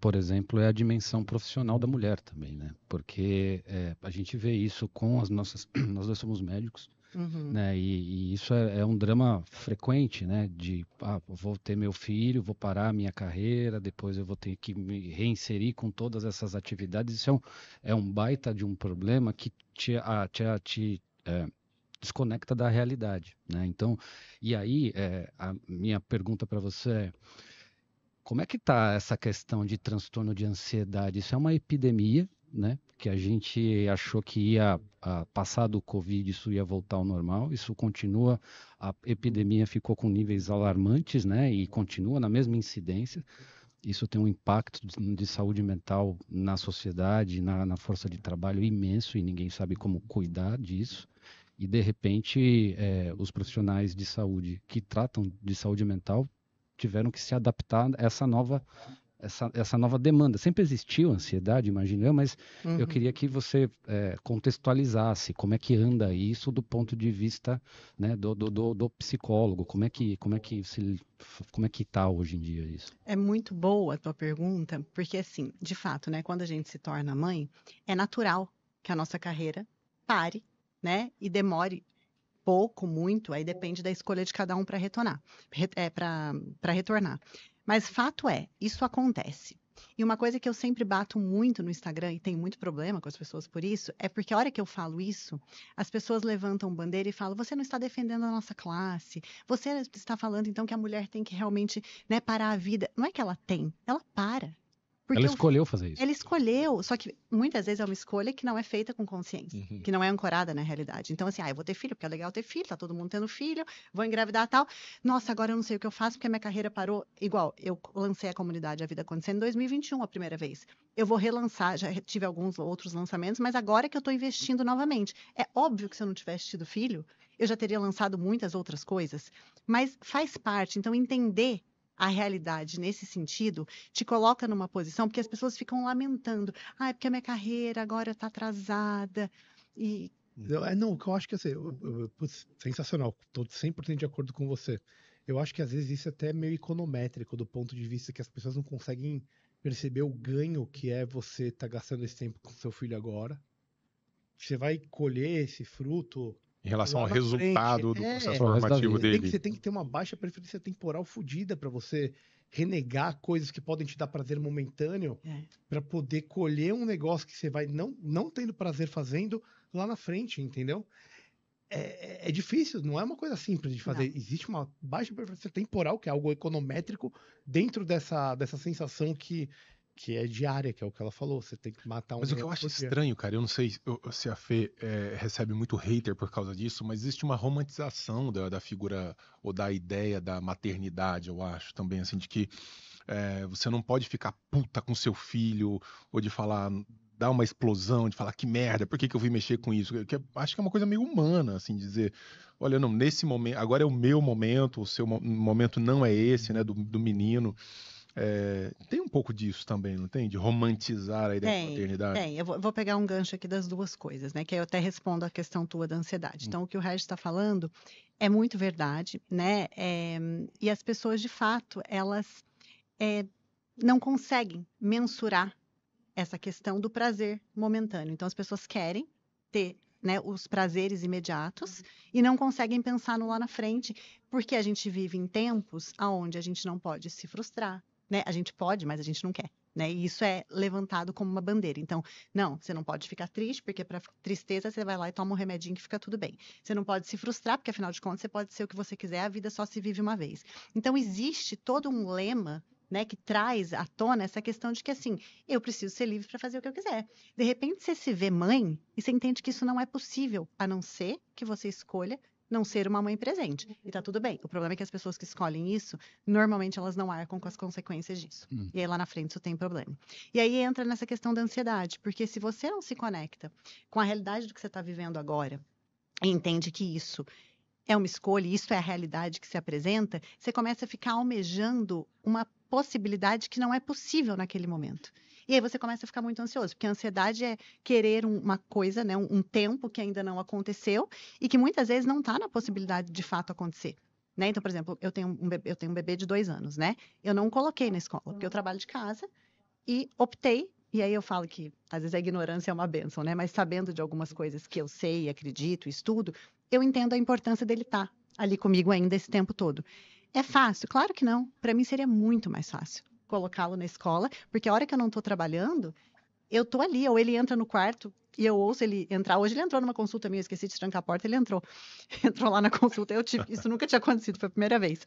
por exemplo, é a dimensão profissional da mulher também, né? Porque a gente vê isso com as nossas... Nós dois somos médicos, Uhum. né? E isso é um drama frequente, né? De, vou ter meu filho, vou parar a minha carreira, depois eu vou ter que me reinserir com todas essas atividades. Isso é um baita de um problema que te desconecta da realidade, né? Então, e aí, a minha pergunta para você é: como é que está essa questão de transtorno de ansiedade? Isso é uma epidemia, né? Que a gente achou que ia passar do Covid, isso ia voltar ao normal. Isso continua, a epidemia ficou com níveis alarmantes, né? E continua na mesma incidência. Isso tem um impacto de saúde mental na sociedade, na força de trabalho imenso, e ninguém sabe como cuidar disso. E, de repente, os profissionais de saúde que tratam de saúde mental tiveram que se adaptar a essa nova demanda. Sempre existiu ansiedade, imagino eu, mas eu Uhum. queria que você contextualizasse como é que anda isso do ponto de vista, né, do psicólogo, como é que está hoje em dia isso? É muito boa a tua pergunta, porque assim, de fato, né, quando a gente se torna mãe, é natural que a nossa carreira pare, né, e demore pouco, muito, aí depende da escolha de cada um para retornar, para retornar. Mas fato é, isso acontece. E uma coisa que eu sempre bato muito no Instagram, e tenho muito problema com as pessoas por isso, é porque a hora que eu falo isso, as pessoas levantam bandeira e falam: você não está defendendo a nossa classe, você está falando então que a mulher tem que realmente, né, parar a vida. Não é que ela tem, ela para. Ela Porque escolheu fazer isso. ela escolheu, só que muitas vezes é uma escolha que não é feita com consciência, Uhum. que não é ancorada na realidade. Então, assim, eu vou ter filho, porque é legal ter filho, tá todo mundo tendo filho, vou engravidar e tal. Nossa, agora eu não sei o que eu faço, porque a minha carreira parou. Igual, eu lancei a comunidade A Vida Acontecendo em 2021, a primeira vez. Eu vou relançar, já tive alguns outros lançamentos, mas agora que eu tô investindo novamente. É óbvio que se eu não tivesse tido filho, eu já teria lançado muitas outras coisas, mas faz parte. Então, entender a realidade nesse sentido te coloca numa posição, porque as pessoas ficam lamentando. Ah, é porque a minha carreira agora está atrasada. E Não, o que eu acho que assim, putz, sensacional, tô 100% de acordo com você. Eu acho que às vezes isso até é meio econométrico, do ponto de vista que as pessoas não conseguem perceber o ganho que é você estar gastando esse tempo com seu filho agora. Você vai colher esse fruto Em relação lá ao na frente. resultado do processo Pro resto da formativo vida. dele. Você tem que ter uma baixa preferência temporal fodida para você renegar coisas que podem te dar prazer momentâneo é, para poder colher um negócio que você vai não tendo prazer fazendo lá na frente, entendeu? É difícil, não é uma coisa simples de fazer. não. Existe uma baixa preferência temporal, que é algo econométrico, dentro dessa sensação que é diária, que é o que ela falou. Você tem que matar um Mas o que eu leão acho por dia. estranho, cara, eu não sei se a Fê recebe muito hater por causa disso, mas existe uma romantização da figura ou da ideia da maternidade, eu acho, também, assim, de que você não pode ficar puta com seu filho, ou de falar, dar uma explosão, de falar que merda, por que que eu vim mexer com isso? Acho que é uma coisa meio humana, assim, dizer, olha, não, nesse momento, agora é o meu momento, o seu momento não é esse, né, do menino. Tem um pouco disso também, não tem? De romantizar a ideia de Tem, maternidade. tem. Eu vou pegar um gancho aqui das duas coisas, né? Que aí eu até respondo a questão tua da ansiedade. Então, o que o Regis está falando é muito verdade, né? E as pessoas, de fato, elas é, não conseguem mensurar essa questão do prazer momentâneo. Então, as pessoas querem ter, né, os prazeres imediatos e não conseguem pensar no lá na frente, porque a gente vive em tempos onde a gente não pode se frustrar, né? A gente pode, mas a gente não quer. Né? E isso é levantado como uma bandeira. Então, não, você não pode ficar triste, porque para tristeza você vai lá e toma um remedinho que fica tudo bem. Você não pode se frustrar, porque afinal de contas você pode ser o que você quiser, a vida só se vive uma vez. Então, existe todo um lema, né, que traz à tona essa questão de que, assim, eu preciso ser livre para fazer o que eu quiser. De repente, você se vê mãe e você entende que isso não é possível, a não ser que você escolha não ser uma mãe presente. E tá tudo bem. O problema é que as pessoas que escolhem isso, normalmente elas não arcam com as consequências disso. E aí lá na frente isso tem problema. E aí entra nessa questão da ansiedade, porque se você não se conecta com a realidade do que você está vivendo agora e entende que isso é uma escolha, e isso é a realidade que se apresenta, você começa a ficar almejando uma possibilidade que não é possível naquele momento. E aí você começa a ficar muito ansioso, porque a ansiedade é querer uma coisa, né, um tempo que ainda não aconteceu e que muitas vezes não está na possibilidade de fato acontecer. Né? Então, por exemplo, eu tenho um bebê de 2 anos, né? Eu não coloquei na escola, porque eu trabalho de casa, e optei. E aí eu falo que, às vezes, a ignorância é uma bênção, né? Mas sabendo de algumas coisas que eu sei, acredito, estudo, eu entendo a importância dele estar ali comigo ainda esse tempo todo. É fácil? Claro que não. Para mim seria muito mais fácil colocá-lo na escola, porque a hora que eu não estou trabalhando, eu estou ali, ou ele entra no quarto e eu ouço ele entrar. Hoje ele entrou numa consulta minha, eu esqueci de trancar a porta, ele entrou. Entrou lá na consulta, isso nunca tinha acontecido, foi a primeira vez.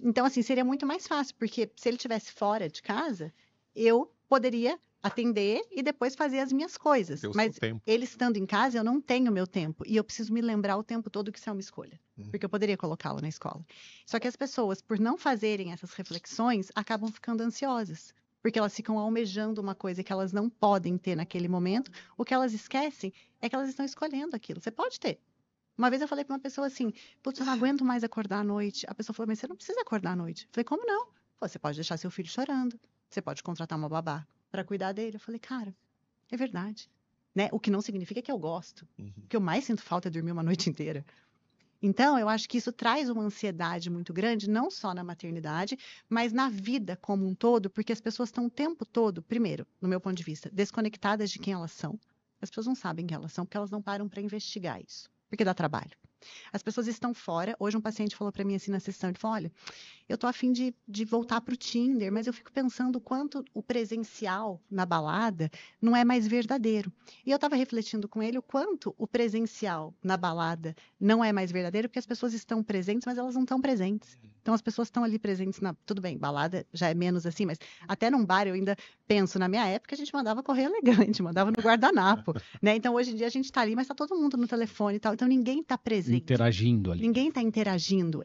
Então, assim, seria muito mais fácil, porque se ele estivesse fora de casa, eu poderia atender e depois fazer as minhas coisas. Mas ele estando em casa, eu não tenho meu tempo. E eu preciso me lembrar o tempo todo que isso é uma escolha. Porque eu poderia colocá-lo na escola. Só que as pessoas, por não fazerem essas reflexões, acabam ficando ansiosas. Porque elas ficam almejando uma coisa que elas não podem ter naquele momento. O que elas esquecem é que elas estão escolhendo aquilo. Você pode ter. Uma vez eu falei para uma pessoa assim, putz, eu não aguento mais acordar à noite. A pessoa falou, mas você não precisa acordar à noite. Eu falei, como não? Você pode deixar seu filho chorando. Você pode contratar uma babá para cuidar dele. Eu falei, cara, é verdade. Né? O que não significa que eu gosto. O que eu mais sinto falta é dormir uma noite inteira. Então, eu acho que isso traz uma ansiedade muito grande, não só na maternidade, mas na vida como um todo, porque as pessoas estão o tempo todo, primeiro, no meu ponto de vista, desconectadas de quem elas são. As pessoas não sabem quem elas são, porque elas não param para investigar isso, porque dá trabalho. As pessoas estão fora. Hoje um paciente falou para mim assim na sessão, ele falou, olha, eu tô a fim de voltar para o Tinder, mas eu fico pensando o quanto o presencial na balada não é mais verdadeiro. E eu estava refletindo com ele o quanto o presencial na balada não é mais verdadeiro, porque as pessoas estão presentes, mas elas não estão presentes. Então as pessoas estão ali presentes tudo bem, balada já é menos assim, mas até num bar eu ainda penso, na minha época a gente mandava correio elegante, mandava no guardanapo, né? Então hoje em dia a gente está ali, mas está todo mundo no telefone e tal, então ninguém está presente. Interagindo ali. Ninguém está interagindo.